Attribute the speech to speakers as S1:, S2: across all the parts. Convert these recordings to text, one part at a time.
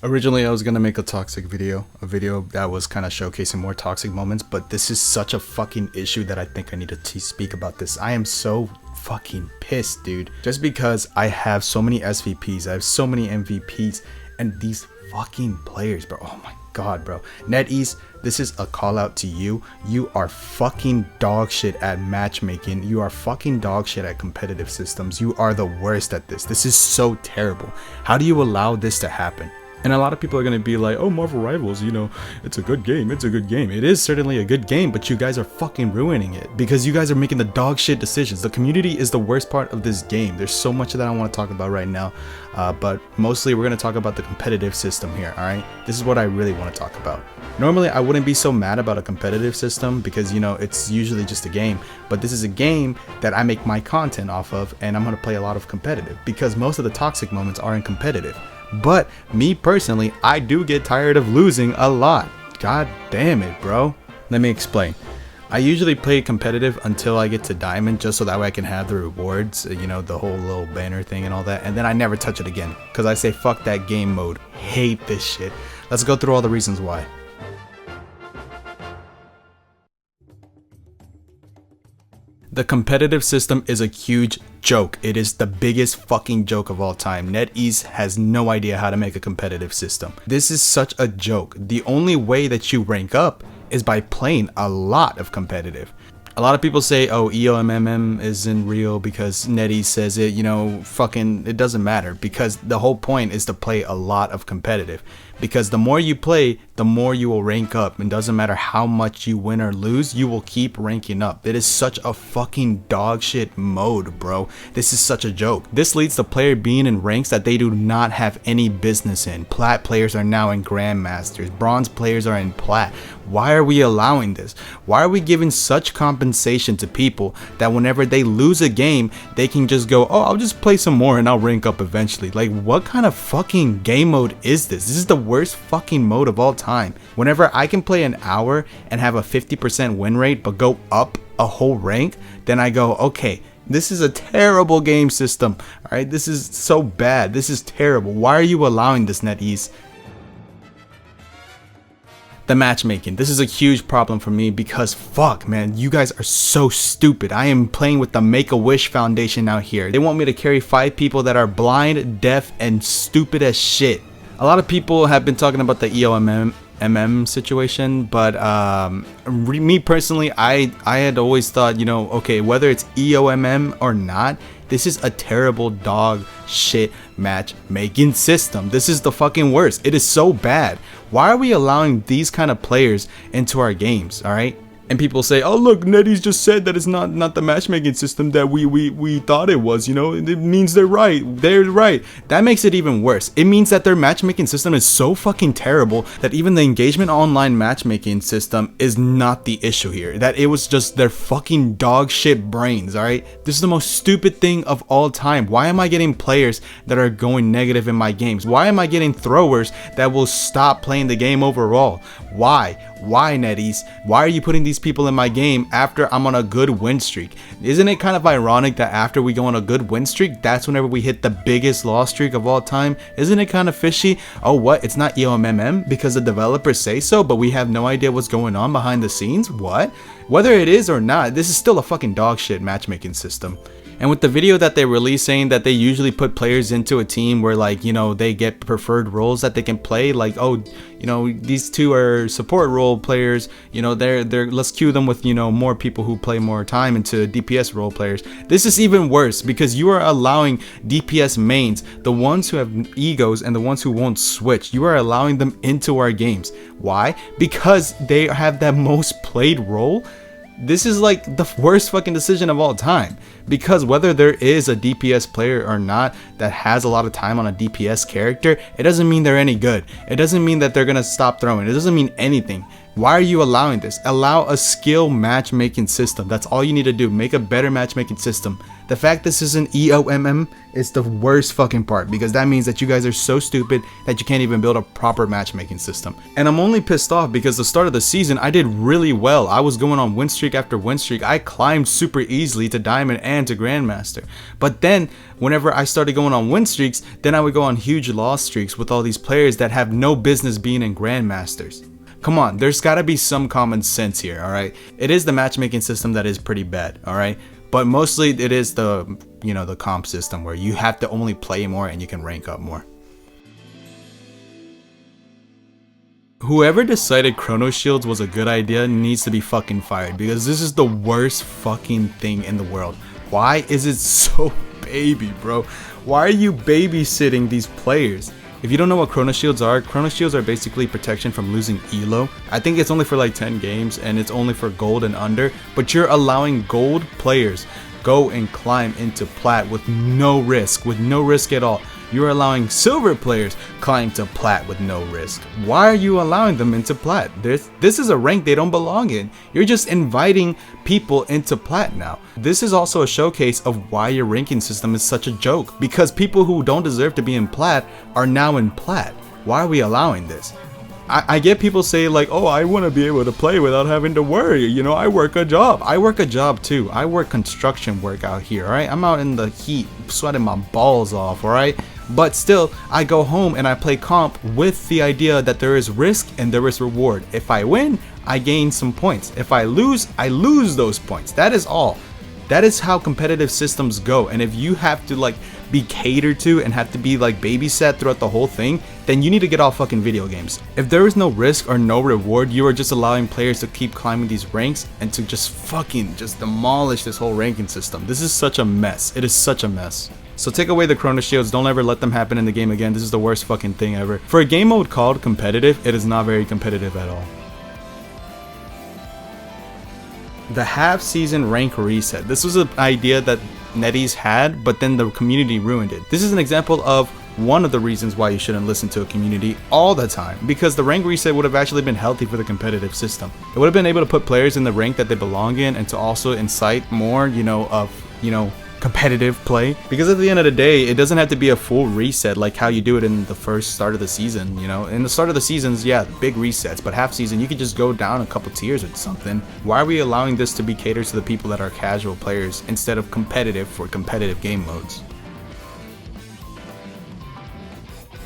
S1: Originally, I was gonna make a toxic video, a video that was kind of showcasing more toxic moments, but this is such a fucking issue that I think I need to speak about this. I am so fucking pissed, dude. Just because I have so many SVPs, I have so many MVPs, and these fucking players, bro. Oh my god, bro. NetEase, this is a call out to you. You are fucking dog shit at matchmaking. You are fucking dog shit at competitive systems. You are the worst at this. This is so terrible. How do you allow this to happen? And a lot of people are going to be like, oh, Marvel Rivals, you know, it's a good game. It's a good game. It is certainly a good game, but you guys are fucking ruining it because you guys are making the dog shit decisions. The community is the worst part of this game. There's so much that I want to talk about right now, but mostly we're going to talk about the competitive system here, all right? This is what I really want to talk about. Normally, I wouldn't be so mad about a competitive system because, you know, it's usually just a game, but this is a game that I make my content off of, and I'm going to play a lot of competitive because most of the toxic moments are in competitive. But me personally, I do get tired of losing a lot. God damn it, bro. Let me explain. I usually play competitive until I get to diamond, just so that way I can have the rewards, you know, the whole little banner thing and all that, and then I never touch it again because I say fuck that game mode. Hate this shit. Let's go through all the reasons why. The competitive system is a huge joke. It is the biggest fucking joke of all time. NetEase has no idea how to make a competitive system. This is such a joke. The only way that you rank up is by playing a lot of competitive. A lot of people say, oh, EOMMM isn't real because NetEase says it, you know, fucking, it doesn't matter because the whole point is to play a lot of competitive. Because the more you play, the more you will rank up. And doesn't matter how much you win or lose, you will keep ranking up. It is such a fucking dog shit mode, bro. This is such a joke. This leads to player being in ranks that they do not have any business in. Plat players are now in Grandmasters. Bronze players are in Plat. Why are we allowing this? Why are we giving such compensation to people that whenever they lose a game, they can just go, oh, I'll just play some more and I'll rank up eventually? Like, what kind of fucking game mode is this? This is the worst fucking mode of all time. Whenever I can play an hour and have a 50% win rate but go up a whole rank, then I go, okay, this is a terrible game system. All right, this is so bad. This is terrible. Why are you allowing this, NetEase? The matchmaking. This is a huge problem for me because fuck, man, you guys are so stupid. I am playing with the Make-A-Wish Foundation out here. They want me to carry 5 people that are blind, deaf, and stupid as shit. A lot of people have been talking about the EOMM situation, but me personally, I had always thought, you know, okay, whether it's EOMM or not, this is a terrible dog shit matchmaking system. This is the fucking worst. It is so bad. Why are we allowing these kind of players into our games, all right? And people say, oh look, NetEase just said that it's not the matchmaking system that we thought it was, you know, it means they're right. That makes it even worse. It means that their matchmaking system is so fucking terrible that even the engagement online matchmaking system is not the issue here. That it was just their fucking dog shit brains, alright? This is the most stupid thing of all time. Why am I getting players that are going negative in my games? Why am I getting throwers that will stop playing the game overall? Why? Why, NetEase? Why are you putting these people in my game after I'm on a good win streak? Isn't it kind of ironic that after we go on a good win streak, that's whenever we hit the biggest loss streak of all time? Isn't it kind of fishy? Oh, what? It's not EOMMM because the developers say so, but we have no idea what's going on behind the scenes? What? Whether it is or not, this is still a fucking dog shit matchmaking system. And with the video that they released saying that they usually put players into a team where, like, you know, they get preferred roles that they can play, like, oh, you know, these two are support role players, you know, they're let's queue them with, you know, more people who play more time into DPS role players. This is even worse because you are allowing DPS mains, the ones who have egos and the ones who won't switch, you are allowing them into our games. Why? Because they have that most played role. This is like the worst fucking decision of all time, because whether there is a DPS player or not that has a lot of time on a DPS character, it doesn't mean they're any good. It doesn't mean that they're gonna stop throwing. It doesn't mean anything. Why are you allowing this? Allow a skill matchmaking system. That's all you need to do. Make a better matchmaking system. The fact this is an EOMM is the worst fucking part, because that means that you guys are so stupid that you can't even build a proper matchmaking system. And I'm only pissed off because the start of the season I did really well. I was going on win streak after win streak. I climbed super easily to Diamond and to Grandmaster. But then whenever I started going on win streaks, then I would go on huge loss streaks with all these players that have no business being in Grandmasters. Come on, there's gotta be some common sense here, alright? It is the matchmaking system that is pretty bad, alright? But mostly it is the, you know, the comp system where you have to only play more and you can rank up more. Whoever decided Chrono Shields was a good idea needs to be fucking fired, because this is the worst fucking thing in the world. Why is it so baby, bro? Why are you babysitting these players? If you don't know what Chrono Shields are basically protection from losing elo. I think it's only for like 10 games and it's only for gold and under, but you're allowing gold players go and climb into plat with no risk at all. You're allowing silver players climb to plat with no risk. Why are you allowing them into plat? This is a rank they don't belong in. You're just inviting people into plat now. This is also a showcase of why your ranking system is such a joke, because people who don't deserve to be in plat are now in plat. Why are we allowing this? I get people say like, oh, I want to be able to play without having to worry, you know, I work a job. I work a job too. I work construction work out here, alright? I'm out in the heat, sweating my balls off, alright? But still, I go home and I play comp with the idea that there is risk and there is reward. If I win, I gain some points. If I lose those points. That is all. That is how competitive systems go. And if you have to like be catered to and have to be like babysat throughout the whole thing, then you need to get off fucking video games. If there is no risk or no reward, you are just allowing players to keep climbing these ranks and to just fucking just demolish this whole ranking system. This is such a mess. It is such a mess. So take away the Chrono Shields, don't ever let them happen in the game again. This is the worst fucking thing ever. For a game mode called competitive, it is not very competitive at all. The half-season rank reset. This was an idea that netease had, but then the community ruined it. This is an example of one of the reasons why you shouldn't listen to a community all the time, because the rank reset would have actually been healthy for the competitive system. It would have been able to put players in the rank that they belong in and to also incite more, competitive play, because at the end of the day it doesn't have to be a full reset like how you do it in the first start of the season. You know, in the start of the seasons, yeah, big resets, but half season you could just go down a couple tiers or something. Why are we allowing this to be catered to the people that are casual players instead of competitive for competitive game modes?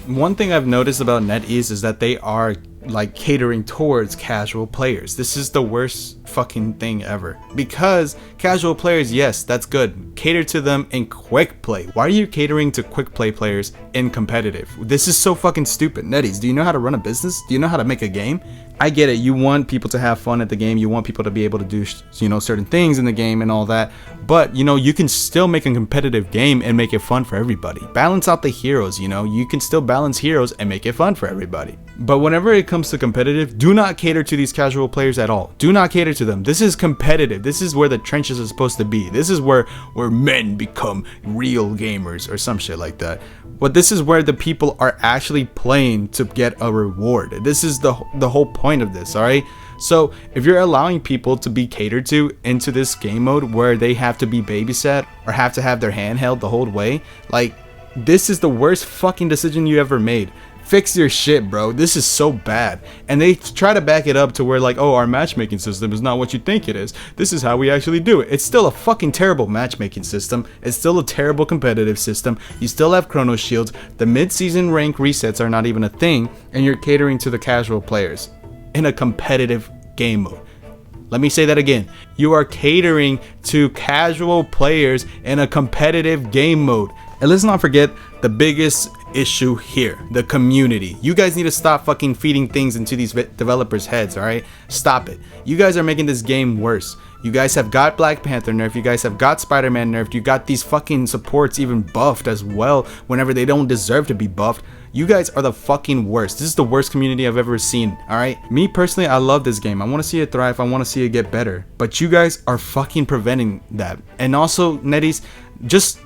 S1: One thing I've noticed about netease is that they are like catering towards casual players. This is the worst fucking thing ever, because casual players, yes, that's good, cater to them in quick play. Why are you catering to quick play players in competitive? This is so fucking stupid. netease, do you know how to run a business? Do you know how to make a game? I get it, you want people to have fun at the game, you want people to be able to do certain things in the game and all that, but you can still make a competitive game and make it fun for everybody. Balance out the heroes, you can still balance heroes and make it fun for everybody. But whenever it comes to competitive, do not cater to these casual players at all. Do not cater to them. This is competitive. This is where the trenches are supposed to be. This is where men become real gamers or some shit like that. But this is where the people are actually playing to get a reward. This is the whole point of this, alright? So if you're allowing people to be catered to into this game mode where they have to be babysat or have to have their hand held the whole way, like, this is the worst fucking decision you ever made. Fix your shit, bro. This is so bad. And they try to back it up to where like, oh, our matchmaking system is not what you think it is. This is how we actually do it. It's still a fucking terrible matchmaking system. It's still a terrible competitive system. You still have Chrono Shields. The mid-season rank resets are not even a thing, and you're catering to the casual players in a competitive game mode. Let me say that again. You are catering to casual players in a competitive game mode. And let's not forget the biggest issue here, the community. You guys need to stop fucking feeding things into these developers' heads, alright? Stop it. You guys are making this game worse. You guys have got Black Panther nerfed, you guys have got Spider-Man nerfed, you got these fucking supports even buffed as well whenever they don't deserve to be buffed. You guys are the fucking worst. This is the worst community I've ever seen, alright? Me personally, I love this game. I want to see it thrive, I want to see it get better. But you guys are fucking preventing that. And also, netease, just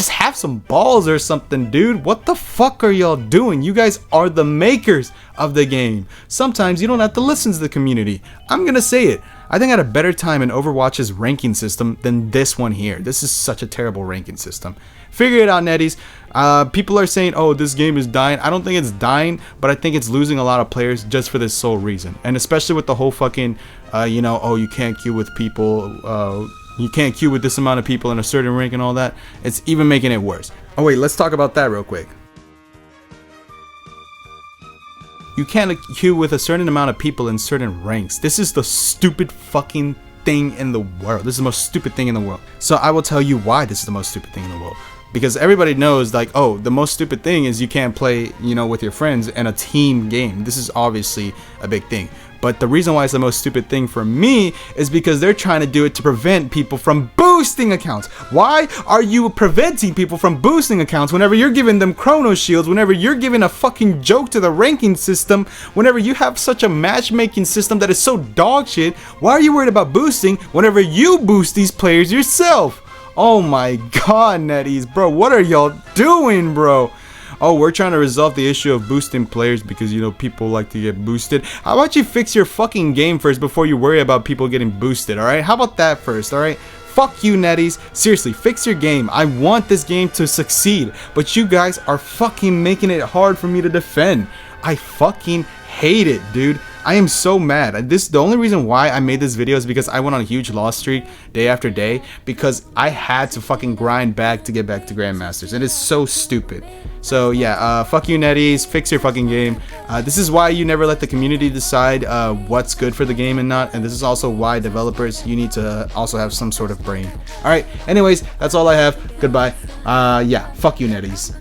S1: have have some balls or something, dude. What the fuck are y'all doing? You guys are the makers of the game. Sometimes you don't have to listen to the community. I'm gonna say it. I think I had a better time in Overwatch's ranking system than this one here. This is such a terrible ranking system. Figure it out, netease. People are saying, oh, this game is dying. I don't think it's dying, but I think it's losing a lot of players just for this sole reason. And especially with the whole fucking, you know, oh, you can't queue with people, you can't queue with this amount of people in a certain rank and all that. It's even making it worse. Oh wait, let's talk about that real quick. You can't queue with a certain amount of people in certain ranks. This is the stupid fucking thing in the world. This is the most stupid thing in the world. So I will tell you why this is the most stupid thing in the world. Because everybody knows, like, oh, the most stupid thing is you can't play, you know, with your friends in a team game. This is obviously a big thing. But the reason why it's the most stupid thing for me is because they're trying to do it to prevent people from boosting accounts. Why are you preventing people from boosting accounts whenever you're giving them chrono shields, whenever you're giving a fucking joke to the ranking system, whenever you have such a matchmaking system that is so dog shit? Why are you worried about boosting whenever you boost these players yourself? Oh my god, netease, bro, what are y'all doing, bro? Oh, we're trying to resolve the issue of boosting players because, you know, people like to get boosted. How about you fix your fucking game first before you worry about people getting boosted, alright? How about that first, alright? Fuck you, netease. Seriously, fix your game. I want this game to succeed, but you guys are fucking making it hard for me to defend. I fucking hate it, dude. I am so mad. The only reason why I made this video is because I went on a huge loss streak day after day because I had to fucking grind back to get back to Grandmasters. It is so stupid. So yeah, fuck you, netease. Fix your fucking game. This is why you never let the community decide what's good for the game and not. And this is also why developers, you need to also have some sort of brain. Alright, anyways, that's all I have. Goodbye. Yeah, fuck you, netease.